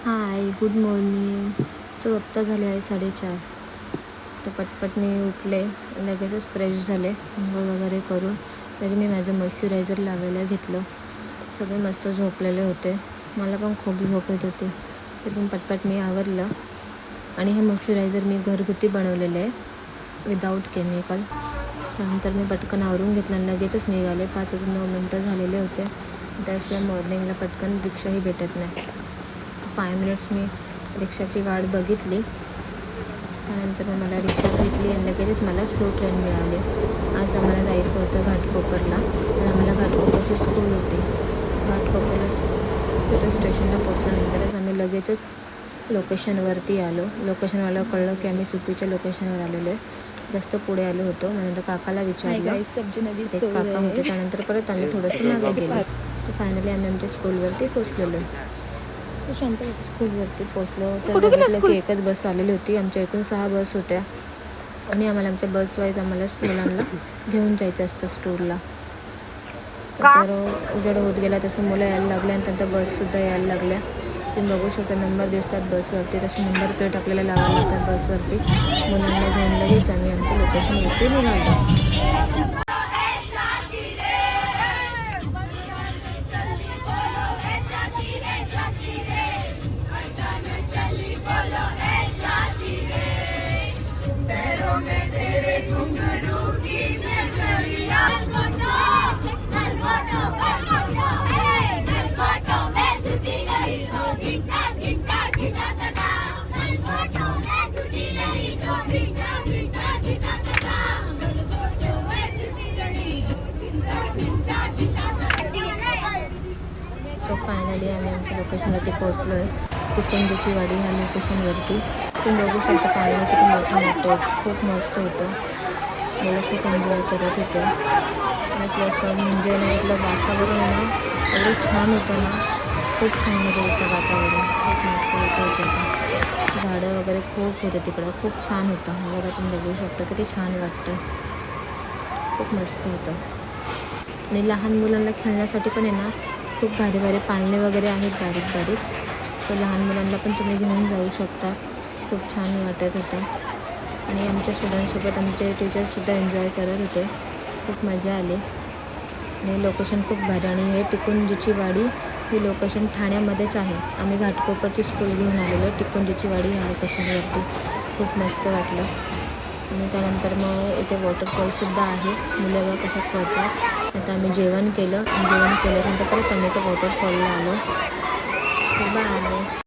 हाय, good morning. So आत्ता झाले आहे 4:30. तर पटपट मी उठले, लगेचच फ्रेश झाले, आंघोळ वगैरे करून लगेच मी माझं मॉइश्चरायझर लावायला घेतलं. सगळे मस्त झोपलेले होते, मला पण खूप झोप येत होती, तरी पटपट मी आवरलं. आणि हे मॉइश्चरायझर मी घरगुती बनवलेलं आहे, विदाऊट केमिकल. त्यानंतर मी पटकन आवरून घेतलं आणि लगेचच निघाले. 5:09 झालेले होते. त्याशिवाय मॉर्निंगला पटकन रिक्षाही भेटत नाही. 5 मिनिट्स मी रिक्षाची वाट बघितली. त्यानंतर मग मला रिक्षा भेटली आणि लगेचच मला स्लो ट्रेन मिळाली. आज आम्हाला जायचं होतं घाटकोपरला आणि आम्हाला घाटकोपरची स्कूल होती. घाटकोपरला तिथं स्टेशनला पोचल्यानंतरच आम्ही लगेचच लोकेशनवरती आलो. लोकेशनवाला कळलं की आम्ही चुकीच्या लोकेशनवर आलेलो आहे, जास्त पुढे आलो होतो. नंतर काकाला विचारलं, एक काका होते. त्यानंतर परत आम्ही थोडंसं मागे गेलो. तर फायनली आम्ही आमच्या स्कूलवरती पोचलेलो. स्कूलवरती पोचलो तर बघितलं की एकच बस आलेली होती. आमच्या एकूण 6 बस होत्या आणि आम्हाला आमच्या बस वाईज आम्हाला मुलांना घेऊन जायचं असतं स्टोरला. तर उजेड होत गेला तसं मुलं यायला लागले आणि त्यांच्या बससुद्धा यायला लागल्या. तुम्ही बघू शकता नंबर दिसतात बसवरती, तशी नंबर प्लेट आपल्याला लावायला लागतात बसवरती. मुलांना घेऊन लगेच आम्ही आमच्या लोकेशनवरती निघालो. सो फायनली आम्ही आमच्या लोकेशनवरती पोहोचलो आहे, तिकोंडीची वाडी ह्या लोकेशनवरती. तुम्ही बघू शकता पाणी किती मोठं मोठं, खूप मस्त होतं. मुलं खूप एन्जॉय करत होते. आणि प्लस म्हणजे इथलं वातावरण ना एवढं छान होतं ना, खूप छान होतं वातावरण, खूप मस्त होतं. झाडं वगैरे खूप होते तिकडं, खूप छान होतं. बघा तुम्ही बघू शकता किती छान वाटतं, खूप मस्त होतं. आणि लहान मुलांना खेळण्यासाठी पण आहे ना खूप भारी भारी पाळणे वगैरे आहेत, बारीक बारीक. सो लहान मुलांना पण तुम्ही घेऊन जाऊ शकता. खूप छान वाटत होतं. आणि आमच्या स्टुडंटसोबत आमचे टीचर्ससुद्धा एन्जॉय करत होते, खूप मजा आली. आणि लोकेशन खूप भारी. आणि हे टिकुंजीची वाडी ही लोकेशन ठाण्यामध्येच आहे. आम्ही घाटकोपरची स्कूल घेऊन आलेलो टिकुंजीची वाडी ह्या लोकेशनवरती. खूप मस्त वाटलं. आणि त्यानंतर मग इथे वॉटरफॉलसुद्धा आहे, मुलं बघा कशा खेळतात. आता आम्ही जेवण केलं आणि जेवण केल्यानंतर परत आम्ही त्या वॉटरफॉलला आलो. So bye.